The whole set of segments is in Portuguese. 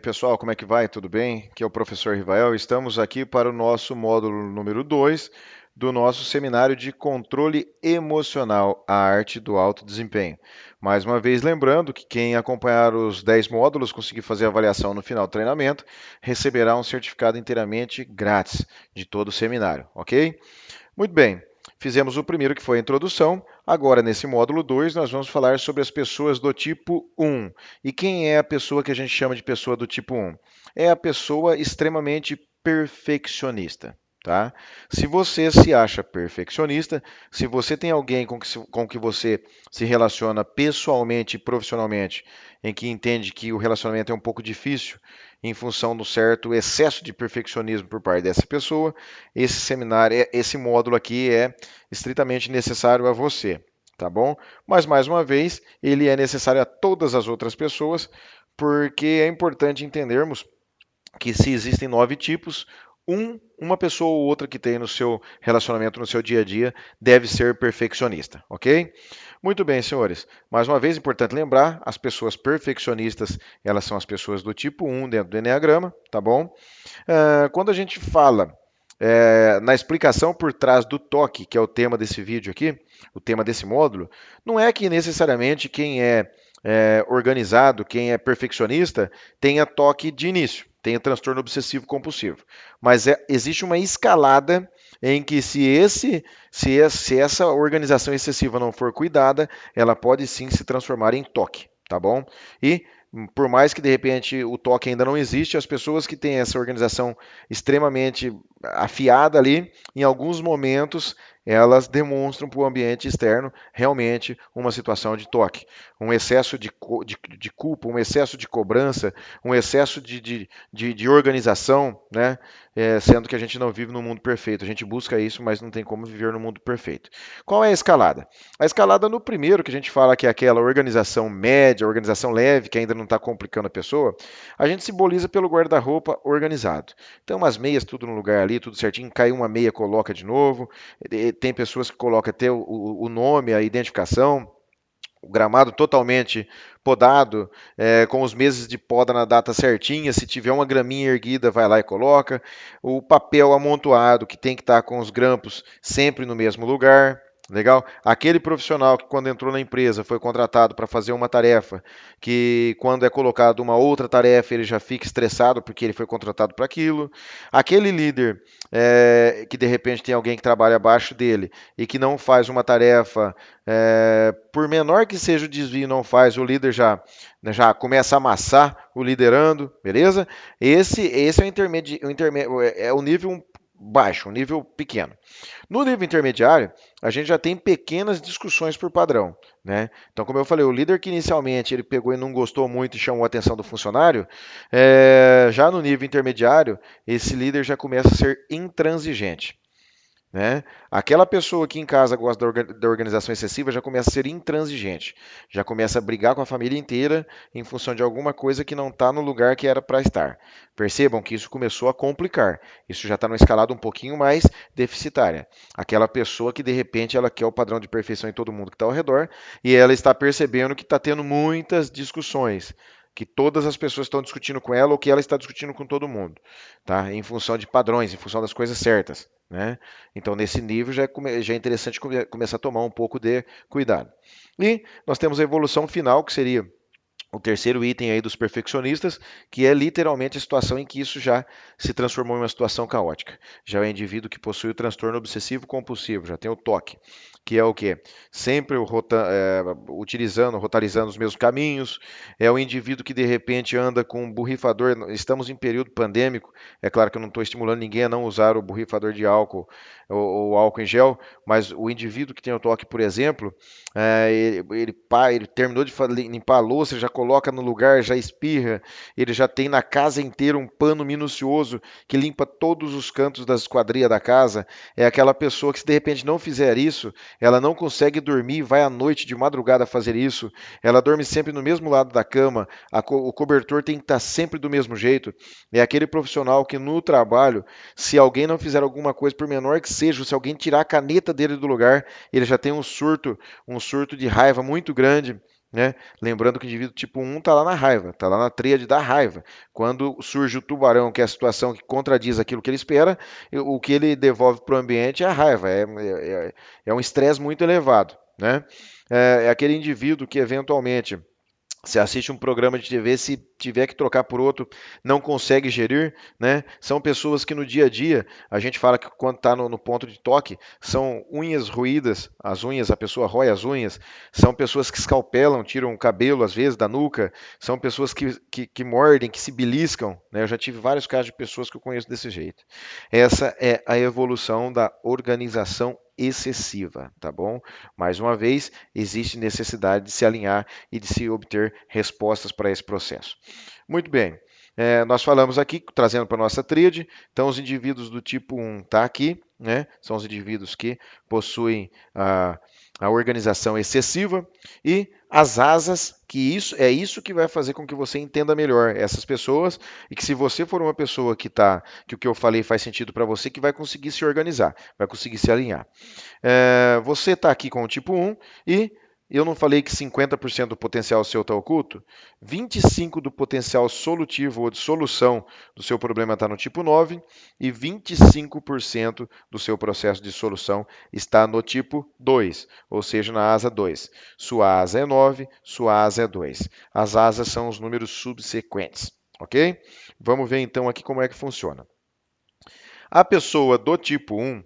pessoal, como é que vai? Tudo bem? Aqui é o professor Rivael. Estamos aqui para o nosso módulo número 2 do nosso seminário de controle emocional, a arte do alto desempenho. Mais uma vez, lembrando que quem acompanhar os 10 módulos, conseguir fazer a avaliação no final do treinamento, receberá um certificado inteiramente grátis de todo o seminário, ok? Muito bem, fizemos o primeiro, que foi a introdução. Agora, nesse módulo 2, nós vamos falar sobre as pessoas do tipo 1. E quem é a pessoa que a gente chama de pessoa do tipo 1? É a pessoa extremamente perfeccionista. Tá? Se você se acha perfeccionista, se você tem alguém com que você se relaciona pessoalmente e profissionalmente, em que entende que o relacionamento é um pouco difícil em função do certo excesso de perfeccionismo por parte dessa pessoa, esse seminário, esse módulo aqui é estritamente necessário a você, tá bom? Mas mais uma vez, ele é necessário a todas as outras pessoas, porque é importante entendermos que se existem 9 tipos, uma pessoa ou outra que tem no seu relacionamento, no seu dia a dia, deve ser perfeccionista, ok? Muito bem, senhores. Mais uma vez, importante lembrar, as pessoas perfeccionistas, elas são as pessoas do tipo 1 dentro do Eneagrama, tá bom? Quando a gente fala na explicação por trás do toque, que é o tema desse vídeo aqui, o tema desse módulo, não é que necessariamente quem é organizado, quem é perfeccionista, tenha toque de início, tenha transtorno obsessivo compulsivo. Mas existe uma escalada em que se essa organização excessiva não for cuidada, ela pode sim se transformar em toque, tá bom? E por mais que de repente o toque ainda não existe, as pessoas que têm essa organização extremamente afiada ali, em alguns momentos elas demonstram para o ambiente externo realmente uma situação de toque. Um excesso de culpa, um excesso de cobrança, um excesso de organização, né? Sendo que a gente não vive num mundo perfeito. A gente busca isso, mas não tem como viver no mundo perfeito. Qual é a escalada? A escalada no primeiro, que a gente fala que é aquela organização média, organização leve, que ainda não está complicando a pessoa, a gente simboliza pelo guarda-roupa organizado. Então, umas meias tudo no lugar ali, tudo certinho, caiu uma meia, coloca de novo. Tem pessoas que colocam até o nome, a identificação, o gramado totalmente podado, com os meses de poda na data certinha. Se tiver uma graminha erguida, vai lá e coloca. O papel amontoado, que tem que estar com os grampos sempre no mesmo lugar. Legal? Aquele profissional que, quando entrou na empresa, foi contratado para fazer uma tarefa, que quando é colocado uma outra tarefa, ele já fica estressado porque ele foi contratado para aquilo. Aquele líder que de repente tem alguém que trabalha abaixo dele e que não faz uma tarefa, por menor que seja o desvio, não faz, o líder já começa a amassar o liderando, beleza? Esse é é o nível baixo, um nível pequeno. No nível intermediário, a gente já tem pequenas discussões por padrão, né? Então, como eu falei, o líder que inicialmente ele pegou e não gostou muito e chamou a atenção do funcionário, já no nível intermediário, esse líder já começa a ser intransigente. Né? Aquela pessoa que em casa gosta da organização excessiva já começa a ser intransigente, já começa a brigar com a família inteira em função de alguma coisa que não está no lugar que era para estar. Percebam que isso começou a complicar, isso já está numa escalada um pouquinho mais deficitária. Aquela pessoa que de repente ela quer o padrão de perfeição em todo mundo que está ao redor e ela está percebendo que está tendo muitas discussões, que todas as pessoas estão discutindo com ela ou que ela está discutindo com todo mundo, tá? Em função de padrões, em função das coisas certas. Né? Então, nesse nível, já é interessante começar a tomar um pouco de cuidado. E nós temos a evolução final, que seria o terceiro item aí dos perfeccionistas, que é literalmente a situação em que isso já se transformou em uma situação caótica. Já é o indivíduo que possui o transtorno obsessivo compulsivo, já tem o TOC, que é o quê? Sempre rotalizando os mesmos caminhos. É o indivíduo que de repente anda com um borrifador. Estamos em período pandêmico. É claro que eu não estou estimulando ninguém a não usar o borrifador de álcool ou álcool em gel, mas o indivíduo que tem o toque, por exemplo, ele terminou de limpar a louça, já coloca no lugar, já espirra. Ele já tem na casa inteira um pano minucioso que limpa todos os cantos das esquadrias da casa. É aquela pessoa que, se de repente não fizer isso, ela não consegue dormir, vai à noite de madrugada fazer isso. Ela dorme sempre no mesmo lado da cama, o cobertor tem que estar sempre do mesmo jeito. É aquele profissional que no trabalho, se alguém não fizer alguma coisa, por menor que seja, se alguém tirar a caneta dele do lugar, ele já tem um surto de raiva muito grande. né? Lembrando que o indivíduo tipo 1 está lá na raiva, está lá na tríade da raiva. Quando surge o tubarão, que é a situação que contradiz aquilo que ele espera, o que ele devolve para o ambiente é a raiva, é um estresse muito elevado, né? É aquele indivíduo que eventualmente você assiste um programa de TV, se tiver que trocar por outro, não consegue gerir, né? São pessoas que no dia a dia, a gente fala que quando está no ponto de toque, são unhas roídas, as unhas, a pessoa rói as unhas, são pessoas que escalpelam, tiram o cabelo, às vezes, da nuca, são pessoas que mordem, que se beliscam, né? Eu já tive vários casos de pessoas que eu conheço desse jeito. Essa é a evolução da organização excessiva, tá bom? Mais uma vez, existe necessidade de se alinhar e de se obter respostas para esse processo. Muito bem, nós falamos aqui, trazendo para a nossa tríade, então os indivíduos do tipo 1 tá aqui, né? São os indivíduos que possuem a organização excessiva e as asas, que isso que vai fazer com que você entenda melhor essas pessoas e que se você for uma pessoa que o que eu falei faz sentido para você, que vai conseguir se organizar, vai conseguir se alinhar. Você está aqui com o tipo 1 e eu não falei que 50% do potencial seu está oculto? 25% do potencial solutivo ou de solução do seu problema está no tipo 9 e 25% do seu processo de solução está no tipo 2, ou seja, na asa 2. Sua asa é 9, sua asa é 2. As asas são os números subsequentes, ok? Vamos ver então aqui como é que funciona. A pessoa do tipo 1,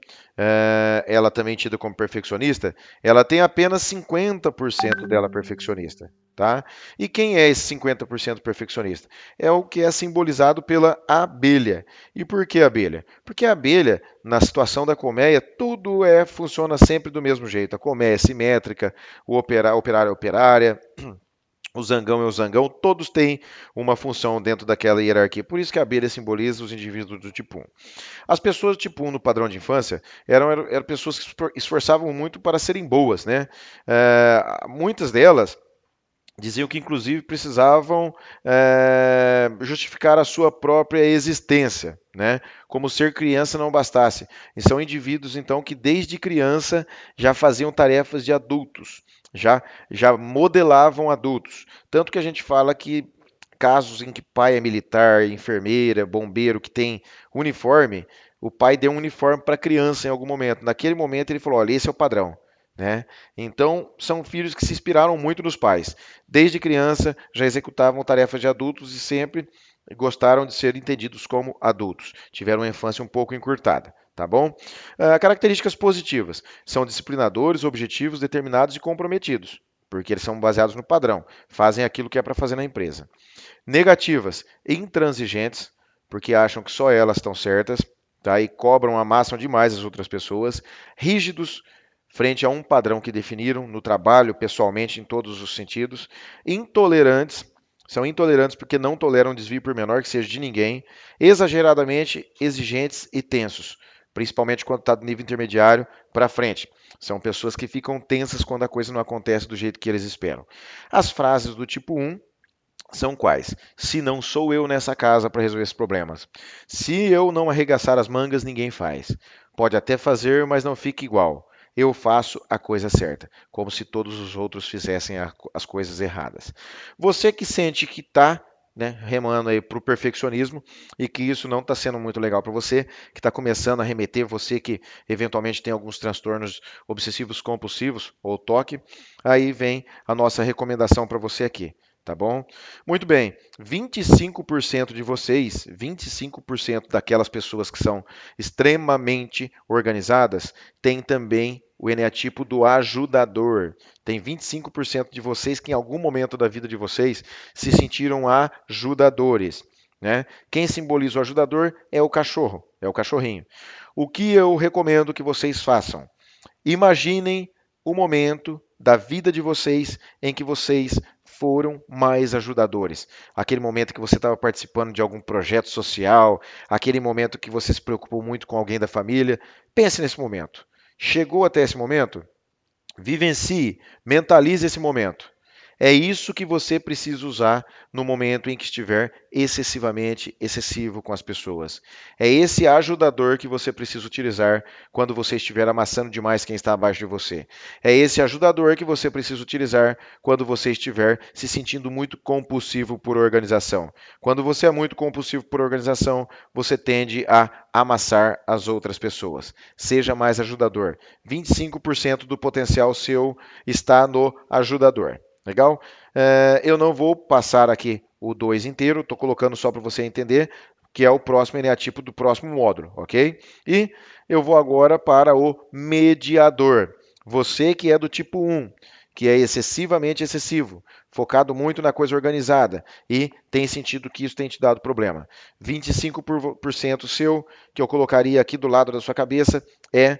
ela também tida como perfeccionista, ela tem apenas 50% dela perfeccionista. Tá? E quem é esse 50% perfeccionista? É o que é simbolizado pela abelha. E por que abelha? Porque a abelha, na situação da colmeia, tudo funciona sempre do mesmo jeito. A colmeia é simétrica, o operário é operária, o zangão é o zangão, todos têm uma função dentro daquela hierarquia. Por isso que a abelha simboliza os indivíduos do tipo 1. As pessoas tipo 1 no padrão de infância eram pessoas que se esforçavam muito para serem boas, né? Muitas delas diziam que, inclusive, precisavam justificar a sua própria existência, né? Como ser criança não bastasse. E são indivíduos, então, que desde criança já faziam tarefas de adultos, já modelavam adultos. Tanto que a gente fala que casos em que pai é militar, enfermeira, bombeiro, que tem uniforme, o pai deu um uniforme para a criança em algum momento. Naquele momento ele falou: olha, esse é o padrão. Né? Então, são filhos que se inspiraram muito nos pais. Desde criança já executavam tarefas de adultos e sempre gostaram de ser entendidos como adultos. Tiveram uma infância um pouco encurtada. Tá bom? Características positivas. São disciplinadores, objetivos, determinados e comprometidos, porque eles são baseados no padrão. Fazem aquilo que é para fazer na empresa. Negativas, intransigentes, porque acham que só elas estão certas, tá? E cobram, amassam demais as outras pessoas. Rígidos, frente a um padrão que definiram no trabalho, pessoalmente, em todos os sentidos. Intolerantes, são intolerantes porque não toleram desvio por menor que seja de ninguém. Exageradamente exigentes e tensos, principalmente quando está do nível intermediário para frente. São pessoas que ficam tensas quando a coisa não acontece do jeito que eles esperam. As frases do tipo 1 são quais? Se não sou eu nessa casa para resolver esses problemas. Se eu não arregaçar as mangas, ninguém faz. Pode até fazer, mas não fica igual. Eu faço a coisa certa, como se todos os outros fizessem as coisas erradas. Você que sente que está, né, remando aí para o perfeccionismo e que isso não está sendo muito legal para você, que está começando a remeter, você que eventualmente tem alguns transtornos obsessivos compulsivos ou toque, aí vem a nossa recomendação para você aqui. Tá bom? Muito bem, 25% de vocês, 25% daquelas pessoas que são extremamente organizadas, tem também o eneatipo do ajudador. Tem 25% de vocês que em algum momento da vida de vocês se sentiram ajudadores. Né? Quem simboliza o ajudador é o cachorro, é o cachorrinho. O que eu recomendo que vocês façam? Imaginem o momento da vida de vocês em que vocês foram mais ajudadores. Aquele momento que você estava participando de algum projeto social, aquele momento que você se preocupou muito com alguém da família. Pense nesse momento. Chegou até esse momento? Vivencie, mentalize esse momento. É isso que você precisa usar no momento em que estiver excessivamente excessivo com as pessoas. É esse ajudador que você precisa utilizar quando você estiver amassando demais quem está abaixo de você. É esse ajudador que você precisa utilizar quando você estiver se sentindo muito compulsivo por organização. Quando você é muito compulsivo por organização, você tende a amassar as outras pessoas. Seja mais ajudador. 25% do potencial seu está no ajudador. Legal? Eu não vou passar aqui o 2 inteiro, estou colocando só para você entender que é o próximo eneatipo do próximo módulo, ok? E eu vou agora para o mediador. Você que é do tipo 1, que é excessivamente excessivo, focado muito na coisa organizada e tem sentido que isso tem te dado problema. 25% seu, que eu colocaria aqui do lado da sua cabeça, é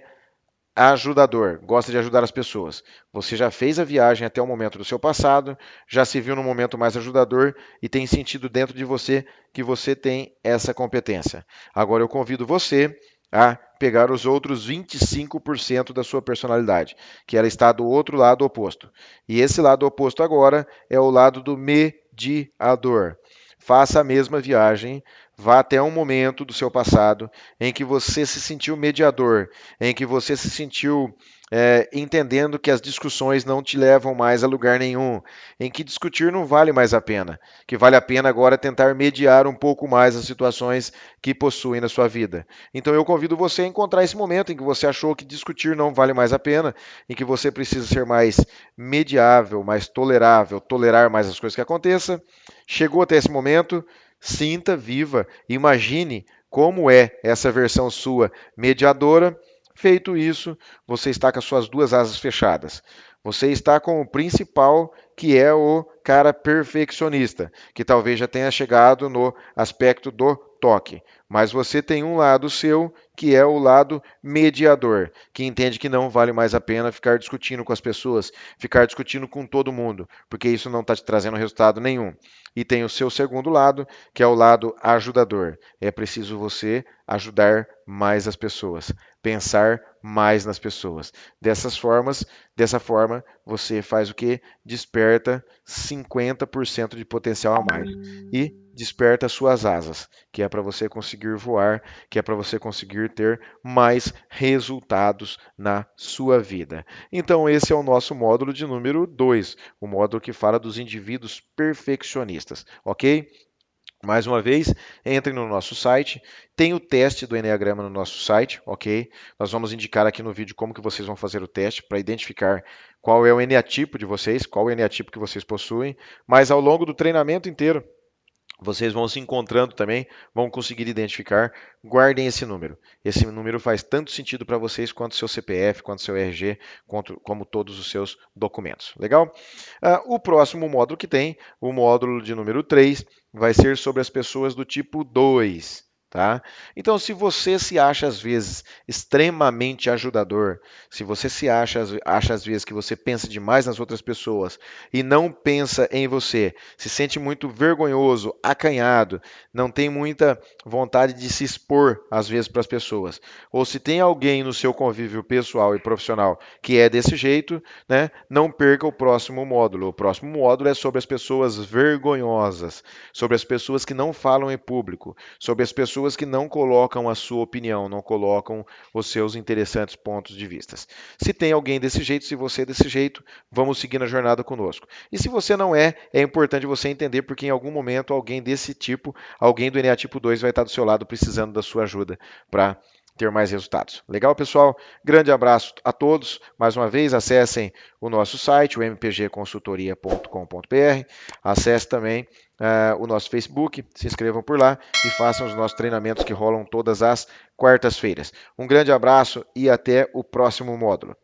ajudador, gosta de ajudar as pessoas. Você já fez a viagem até o momento do seu passado, já se viu no momento mais ajudador e tem sentido dentro de você que você tem essa competência. Agora eu convido você a pegar os outros 25% da sua personalidade, que ela está do outro lado oposto. E esse lado oposto agora é o lado do mediador. Faça a mesma viagem, vá até um momento do seu passado em que você se sentiu mediador, em que você se sentiu entendendo que as discussões não te levam mais a lugar nenhum, em que discutir não vale mais a pena, que vale a pena agora tentar mediar um pouco mais as situações que possuem na sua vida. Então eu convido você a encontrar esse momento em que você achou que discutir não vale mais a pena, em que você precisa ser mais mediável, mais tolerável, tolerar mais as coisas que aconteçam. Chegou até esse momento, sinta, viva, imagine como é essa versão sua mediadora. Feito isso, você está com as suas duas asas fechadas. Você está com o principal, que é o cara perfeccionista, que talvez já tenha chegado no aspecto do toque. Mas você tem um lado seu, que é o lado mediador, que entende que não vale mais a pena ficar discutindo com as pessoas, ficar discutindo com todo mundo, porque isso não está te trazendo resultado nenhum. E tem o seu segundo lado, que é o lado ajudador. É preciso você ajudar mais as pessoas, pensar mais nas pessoas. Dessa forma, você faz o que? Desperta 50% de potencial a mais e desperta suas asas, que é para você conseguir voar, que é para você conseguir ter mais resultados na sua vida. Então, esse é o nosso módulo de número 2, o módulo que fala dos indivíduos perfeccionistas, ok? Mais uma vez, entrem no nosso site, tem o teste do Enneagrama no nosso site, ok? Nós vamos indicar aqui no vídeo como que vocês vão fazer o teste para identificar qual é o eneatipo de vocês, qual é o eneatipo que vocês possuem, mas ao longo do treinamento inteiro, vocês vão se encontrando também, vão conseguir identificar. Guardem esse número. Esse número faz tanto sentido para vocês quanto seu CPF, quanto seu RG, como todos os seus documentos. Legal? O próximo módulo que tem, o módulo de número 3, vai ser sobre as pessoas do tipo 2. Tá? Então, se você se acha às vezes extremamente ajudador, se você se acha às vezes que você pensa demais nas outras pessoas e não pensa em você, se sente muito vergonhoso, acanhado, não tem muita vontade de se expor às vezes para as pessoas, ou se tem alguém no seu convívio pessoal e profissional que é desse jeito, né, não perca o próximo módulo. O próximo módulo é sobre as pessoas vergonhosas, sobre as pessoas que não falam em público, sobre as pessoas que não colocam a sua opinião, não colocam os seus interessantes pontos de vista. Se tem alguém desse jeito, se você é desse jeito, vamos seguir na jornada conosco. E se você não é, é importante você entender porque em algum momento alguém desse tipo, alguém do eneatipo 2 vai estar do seu lado precisando da sua ajuda para ter mais resultados. Legal, pessoal? Grande abraço a todos. Mais uma vez, acessem o nosso site, o mpgconsultoria.com.br. Acesse também o nosso Facebook, se inscrevam por lá e façam os nossos treinamentos que rolam todas as quartas-feiras. Um grande abraço e até o próximo módulo.